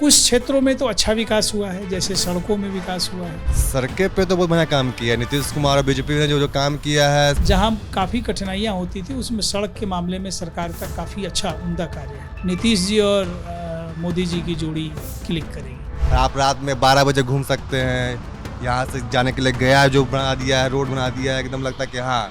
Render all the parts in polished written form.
कुछ क्षेत्रों में तो अच्छा विकास हुआ है, जैसे सड़कों में विकास हुआ है। सड़कें पे तो बहुत बढ़िया काम किया है नीतीश कुमार और बीजेपी ने जो काम किया है। जहां काफ़ी कठिनाइयां होती थी उसमें सड़क के मामले में सरकार का काफ़ी अच्छा उम्दा कार्य है। नीतीश जी और मोदी जी की जोड़ी क्लिक करेगी। आप रात में 12 बजे घूम सकते हैं, यहाँ से जाने के लिए गया जो बना दिया है, रोड बना दिया है, एकदम लगता है कि हाँ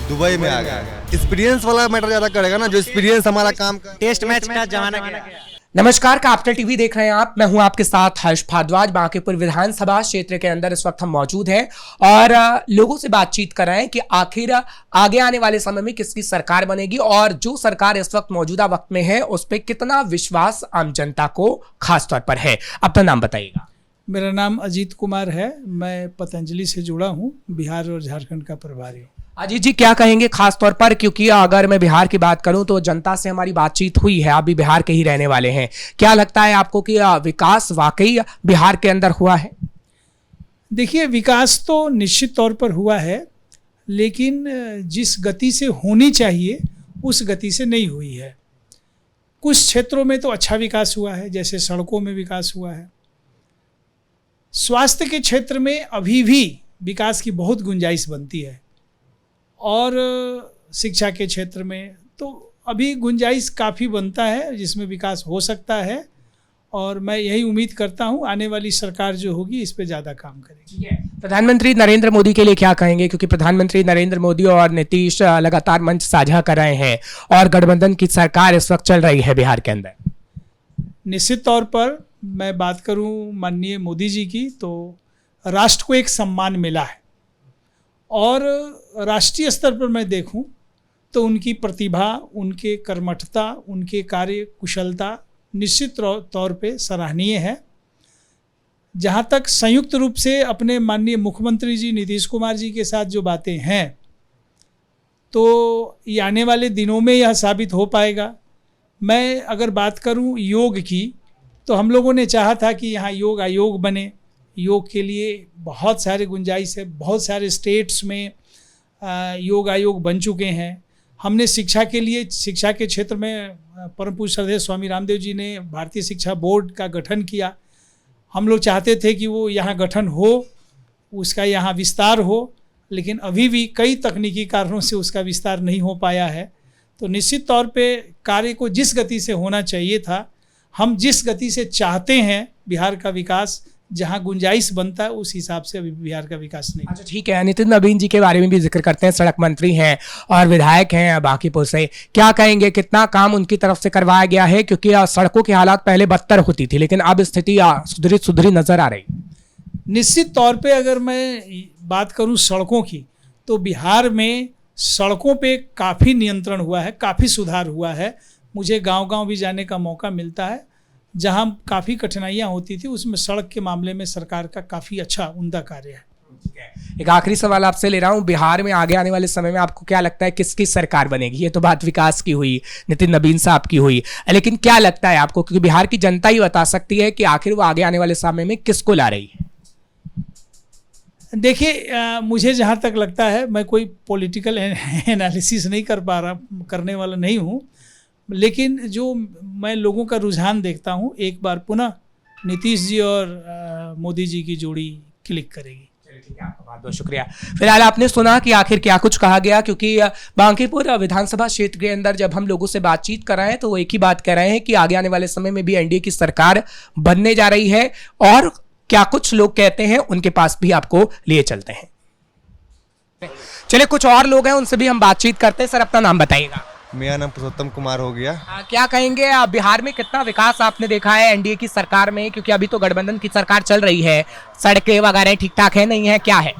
दुबई में आ गया। एक्सपीरियंस वाला मैटर ज़्यादा करेगा ना, जो एक्सपीरियंस हमारा काम का। टेस्ट मैच का जमाना गया। नमस्कार, कैपिटल टीवी देख रहे हैं आप। मैं हूं आपके साथ हर्ष भारद्वाज। बांकीपुर विधानसभा क्षेत्र के अंदर इस वक्त हम मौजूद हैं और लोगों से बातचीत कर रहे हैं कि आखिर आगे आने वाले समय में किसकी सरकार बनेगी और जो सरकार इस वक्त मौजूदा वक्त में है उस पर कितना विश्वास आम जनता को खासतौर पर है। अपना नाम बताइएगा। मेरा नाम अजीत कुमार है, मैं पतंजलि से जुड़ा हूँ, बिहार और झारखंड का प्रभारी हूँ। अजीत जी, क्या कहेंगे खास तौर पर, क्योंकि अगर मैं बिहार की बात करूं तो जनता से हमारी बातचीत हुई है, आप भी बिहार के ही रहने वाले हैं। क्या लगता है आपको कि विकास वाकई बिहार के अंदर हुआ है? देखिए, विकास तो निश्चित तौर पर हुआ है, लेकिन जिस गति से होनी चाहिए उस गति से नहीं हुई है। कुछ क्षेत्रों में तो अच्छा विकास हुआ है, जैसे सड़कों में विकास हुआ है। स्वास्थ्य के क्षेत्र में अभी भी विकास की बहुत गुंजाइश बनती है और शिक्षा के क्षेत्र में तो अभी गुंजाइश काफ़ी बनता है जिसमें विकास हो सकता है और मैं यही उम्मीद करता हूं आने वाली सरकार जो होगी इस पे ज़्यादा काम करेगी। प्रधानमंत्री नरेंद्र मोदी के लिए क्या कहेंगे, क्योंकि प्रधानमंत्री नरेंद्र मोदी और नीतीश लगातार मंच साझा कर रहे हैं और गठबंधन की सरकार इस वक्त चल रही है बिहार के अंदर। निश्चित तौर पर मैं बात करूं माननीय मोदी जी की तो राष्ट्र को एक सम्मान मिला है और राष्ट्रीय स्तर पर मैं देखूं तो उनकी प्रतिभा, उनके कर्मठता, उनके कार्य कुशलता निश्चित तौर पे सराहनीय है। जहाँ तक संयुक्त रूप से अपने माननीय मुख्यमंत्री जी नीतीश कुमार जी के साथ जो बातें हैं तो ये आने वाले दिनों में यह साबित हो पाएगा। मैं अगर बात करूं योग की तो हम लोगों ने चाहा था कि यहाँ योग आयोग बने। योग के लिए बहुत सारे गुंजाइश है, बहुत सारे स्टेट्स में योग आयोग बन चुके हैं। हमने शिक्षा के लिए, शिक्षा के क्षेत्र में परम पूज्य श्रद्धेय स्वामी रामदेव जी ने भारतीय शिक्षा बोर्ड का गठन किया। हम लोग चाहते थे कि वो यहाँ गठन हो, उसका यहाँ विस्तार हो, लेकिन अभी भी कई तकनीकी कारणों से उसका विस्तार नहीं हो पाया है। तो निश्चित तौर पे कार्य को जिस गति से होना चाहिए था, हम जिस गति से चाहते हैं बिहार का विकास, जहां गुंजाइश बनता है उस हिसाब से अभी बिहार का विकास नहीं। अच्छा, ठीक है। नितिन नवीन जी के बारे में भी जिक्र करते हैं, सड़क मंत्री हैं और विधायक हैं बांकीपुर से। क्या कहेंगे, कितना काम उनकी तरफ से करवाया गया है, क्योंकि सड़कों की हालात पहले बदतर होती थी लेकिन अब स्थिति सुधरी नजर आ रही? निश्चित तौर पे अगर मैं बात करूं सड़कों की तो बिहार में सड़कों पे काफ़ी नियंत्रण हुआ है, काफ़ी सुधार हुआ है। मुझे गांव-गांव भी जाने का मौका मिलता है, जहां काफ़ी कठिनाइयां होती थी उसमें सड़क के मामले में सरकार का काफ़ी अच्छा उम्दा कार्य है। एक आखिरी सवाल आपसे ले रहा हूं, बिहार में आगे आने वाले समय में आपको क्या लगता है किसकी सरकार बनेगी? ये तो बात विकास की हुई, नितिन नवीन साहब की हुई, लेकिन क्या लगता है आपको, क्योंकि बिहार की जनता ही बता सकती है कि आखिर वो आगे आने वाले समय में किसको ला रही है? देखिए, मुझे जहाँ तक लगता है, मैं कोई पॉलिटिकल एनालिसिस नहीं करने वाला नहीं हूँ, लेकिन जो मैं लोगों का रुझान देखता हूँ, एक बार पुनः नीतीश जी और मोदी जी की जोड़ी क्लिक करेगी। ठीक है, आपका बहुत बहुत शुक्रिया। फिलहाल आपने सुना कि आखिर क्या कुछ कहा गया, क्योंकि बांकीपुर विधानसभा क्षेत्र के अंदर जब हम लोगों से बातचीत कर रहे हैं तो वो एक ही बात कह रहे हैं कि आगे आने वाले समय में भी एनडीए की सरकार बनने जा रही है और क्या कुछ लोग कहते हैं उनके पास भी आपको लिए चलते हैं। चलिए, कुछ और लोग हैं उनसे भी हम बातचीत करते हैं। सर, अपना नाम बताइएगा। मेरा नाम पुरुषोत्तम कुमार हो गया। क्या कहेंगे, बिहार में कितना विकास आपने देखा है एनडीए की सरकार में, क्योंकि अभी तो गठबंधन की सरकार चल रही है, सड़कें वगैरह ठीक ठाक है नहीं है, क्या है?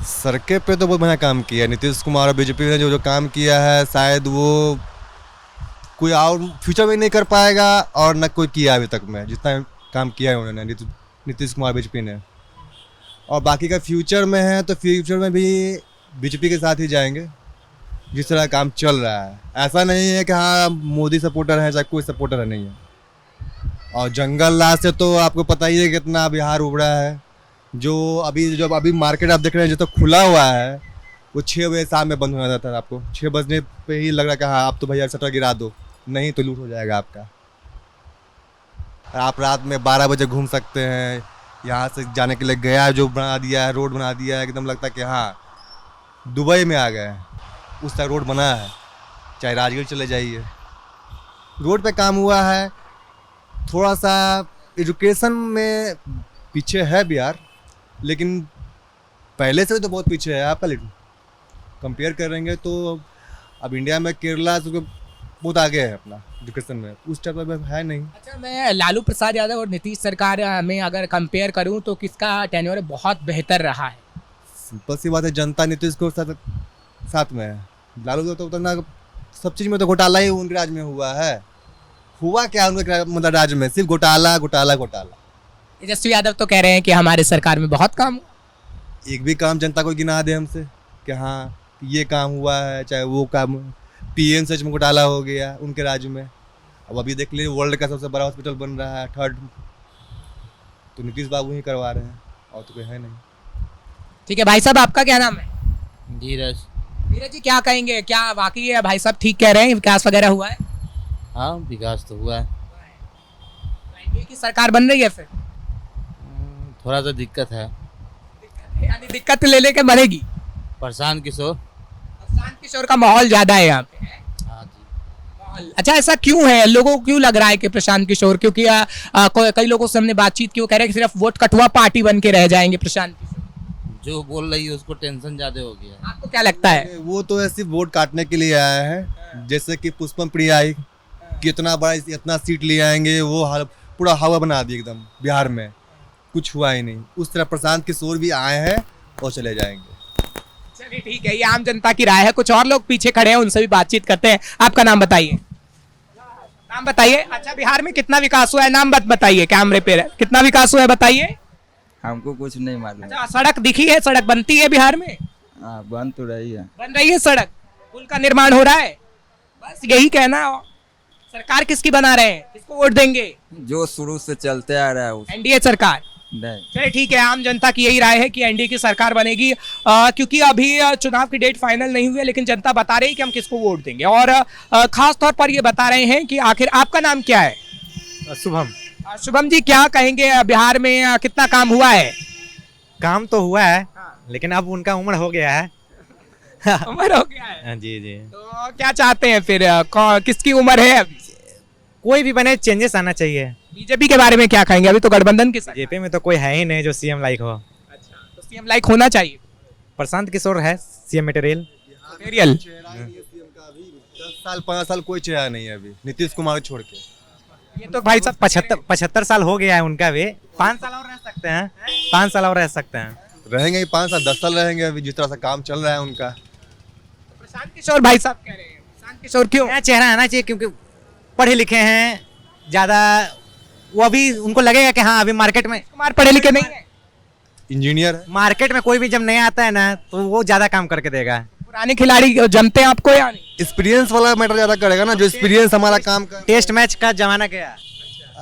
सड़कें पे तो बहुत बढ़िया काम किया है नीतीश कुमार और बीजेपी ने जो काम किया है, शायद वो कोई और फ्यूचर में नहीं कर पाएगा और न कोई किया अभी तक में जितना काम किया है उन्होंने नीतीश कुमार बीजेपी ने। और बाकी का फ्यूचर में है तो फ्यूचर में भी बीजेपी के साथ ही जाएंगे जिस तरह काम चल रहा है। ऐसा नहीं है कि हाँ मोदी सपोर्टर है चाहे कोई सपोर्टर है, नहीं है। और जंगल राज से तो आपको पता ही है कितना बिहार उभरा है। जो अभी मार्केट आप देख रहे हैं जो तो खुला हुआ है वो 6 बजे शाम में बंद हो जाता था। आपको 6 बजने पे ही लग रहा है कि हाँ अब तो भैया शटर गिरा दो, नहीं तो लूट हो जाएगा आपका। आप रात में 12 बजे घूम सकते हैं। यहाँ से जाने के लिए गया जो बना दिया है, रोड बना दिया है, एकदम लगता है कि हाँ दुबई में आ गए हैं। उस तरह रोड बना है। चाहे राजगीर चले जाइए, रोड पे काम हुआ है। थोड़ा सा एजुकेशन में पीछे है बिहार, लेकिन पहले से तो बहुत पीछे है। आप कंपेयर करेंगे तो अब इंडिया में केरला से बहुत आगे है अपना एजुकेशन में, उस टाइप में है नहीं। अच्छा, मैं लालू प्रसाद यादव और नीतीश सरकार में अगर कंपेयर करूं तो किसका टेन्योर बहुत बेहतर रहा है? सिंपल सी बात है, जनता नीतीश को साथ में है। लालू तो ना सब चीज़ में तो घोटाला ही उनके राज में हुआ है। हुआ क्या उनके मतलब राज में? सिर्फ घोटाला घोटाला घोटाला। तेजस्वी यादव तो कह रहे हैं कि हमारे सरकार में बहुत काम हुआ। एक भी काम जनता को गिना दे हमसे कि हाँ ये काम हुआ है, चाहे वो काम। PMCH में घोटाला हो गया उनके राज्य में। अब अभी देख लीजिए वर्ल्ड का सबसे बड़ा हॉस्पिटल बन रहा है, 3rd, तो नीतीश बाबू ही करवा रहे हैं, और तो कोई है नहीं। ठीक है भाई साहब, आपका क्या नाम है? धीरज। धीरज जी, क्या कहेंगे, क्या वाकई ये भाई साहब ठीक कह रहे हैं, विकास वगैरह हुआ है? हाँ, विकास तो हुआ है। एनडीए की सरकार बन रही है फिर? थोड़ा सा दिक्कत है। यानी दिक्कत ले लेके मरेगी। प्रशांत किशोर। प्रशांत किशोर का माहौल ज्यादा है यहाँ पे। हाँ जी। अच्छा, ऐसा क्यों है? लोगों को क्यों लग रहा है कि प्रशांत किशोर? क्योंकि कई लोगों से हमने बातचीत की, वो कह रहे हैं कि सिर्फ वोट कटुआ पार्टी बन के रह जाएंगे प्रशांत किशोर। जो बोल रही है उसको टेंशन ज्यादा हो गया है। आपको क्या लगता है? वो तो ऐसे वोट काटने के लिए आया है। जैसे कि पुष्पम प्रिया आई, कितना बड़ा इतना सीट ले आएंगे, वो पूरा हवा बना दी एकदम बिहार में, कुछ हुआ ही नहीं। उस तरह प्रशांत किशोर भी आए हैं और चले जाएंगे। चलिए ठीक है, ये आम जनता की राय है। कुछ और लोग पीछे खड़े हैं, उनसे भी बातचीत करते हैं। आपका नाम बताइए। नाम बताइए। अच्छा, बिहार में कितना विकास हुआ है? नाम बताइए, कैमरे पे कितना विकास हुआ है बताइए। हमको कुछ नहीं मालूम। अच्छा, सड़क दिखी है? सड़क बनती है बिहार में? हाँ, बन तो रही है। बन रही है सड़क, पुल का निर्माण हो रहा है। बस यही कहना। सरकार किसकी बना रहे हैं? किसको वोट देंगे? जो शुरू से चलते आ रहा है एनडीए सरकार। नहीं। चलिए ठीक है, आम जनता की यही राय है कि एनडीए की सरकार बनेगी, क्योंकि अभी चुनाव की डेट फाइनल नहीं हुई है, लेकिन जनता बता रही है कि हम किसको वोट देंगे। और खास तौर पर ये बता रहे हैं कि आखिर आपका नाम क्या है? शुभम। शुभम जी, क्या कहेंगे, बिहार में कितना काम हुआ है? काम तो हुआ है, लेकिन अब उनका उम्र हो गया है। उम्र हो गया है। जी जी। तो क्या चाहते हैं फिर, किसकी उम्र है अभी? कोई भी बने, चेंजेस आना चाहिए। बीजेपी के बारे में क्या कहेंगे? अभी तो गठबंधन की सरकार। जेपी में तो कोई है ही नहीं जो सीएम लाइक हो। अच्छा, तो सीएम लाइक होना चाहिए। प्रशांत किशोर है सीएम मटेरियल। 10 साल 5 साल कोई चेहरा नहीं है अभी, नीतीश कुमार छोड़ के। ये तो भाई साहब 75 साल हो गया है उनका भी। 5 साल और रह सकते हैं। 5 साल और रह सकते हैं। रहेंगे ही 5 साल 10 साल रहेंगे अभी, जिस तरह से काम चल रहा है उनका। प्रशांत किशोर भाई साहब कह रहे हैं। प्रशांत किशोर क्यों? नया चेहरा आना चाहिए, क्योंकि पढ़े लिखे हैं ज्यादा। वो अभी उनको लगेगा कि हाँ अभी मार्केट में कुमार पढ़े लिखे नहीं है। इंजीनियर है। मार्केट में कोई भी जब नया आता है ना, तो वो ज्यादा काम करके देगा। पुराने खिलाड़ी जमते हैं आपको या नहीं? एक्सपीरियंस वाला मैटर ज्यादा करेगा ना, जो एक्सपीरियंस हमारा काम का। टेस्ट मैच का जमाना गया।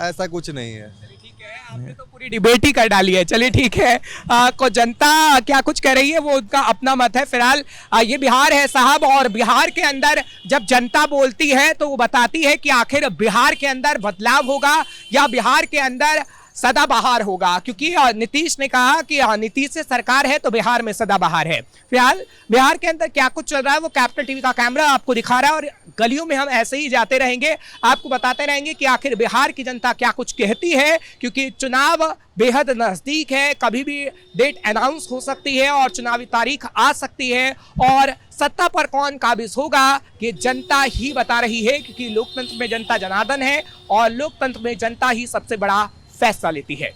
ऐसा कुछ नहीं है। ठीक है, आपने तो पूरी डिबेट ही कर डाली है। चलिए ठीक है, को जनता क्या कुछ कह रही है वो उनका अपना मत है। फिलहाल ये बिहार है साहब, और बिहार के अंदर जब जनता बोलती है तो वो बताती है कि आखिर बिहार के अंदर बदलाव होगा या बिहार के अंदर सदाबहार होगा, क्योंकि नीतीश ने कहा कि नीतीश से सरकार है तो बिहार में सदाबहार है। फिलहाल बिहार के अंदर क्या कुछ चल रहा है वो कैपिटल टीवी का कैमरा आपको दिखा रहा है, और गलियों में हम ऐसे ही जाते रहेंगे, आपको बताते रहेंगे कि आखिर बिहार की जनता क्या कुछ कहती है, क्योंकि चुनाव बेहद नजदीक है। कभी भी डेट अनाउंस हो सकती है और चुनावी तारीख आ सकती है, और सत्ता पर कौन काबिज होगा ये जनता ही बता रही है, क्योंकि लोकतंत्र में जनता जनार्दन है और लोकतंत्र में जनता ही सबसे बड़ा फैसला लेती है।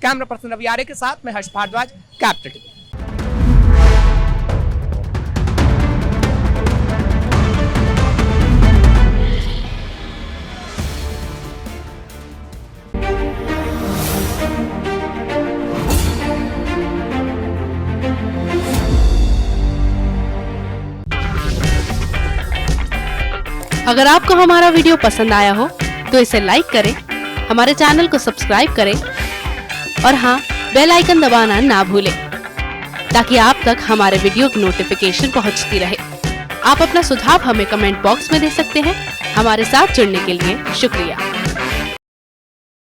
कैमरा पर्सन रवि आर्य के साथ मैं हर्ष भारद्वाज, कैपिटल टीवी। अगर आपको हमारा वीडियो पसंद आया हो तो इसे लाइक करें, हमारे चैनल को सब्सक्राइब करें और हाँ, बेल आइकन दबाना ना भूलें ताकि आप तक हमारे वीडियो की नोटिफिकेशन पहुंचती रहे। आप अपना सुझाव हमें कमेंट बॉक्स में दे सकते हैं। हमारे साथ जुड़ने के लिए शुक्रिया।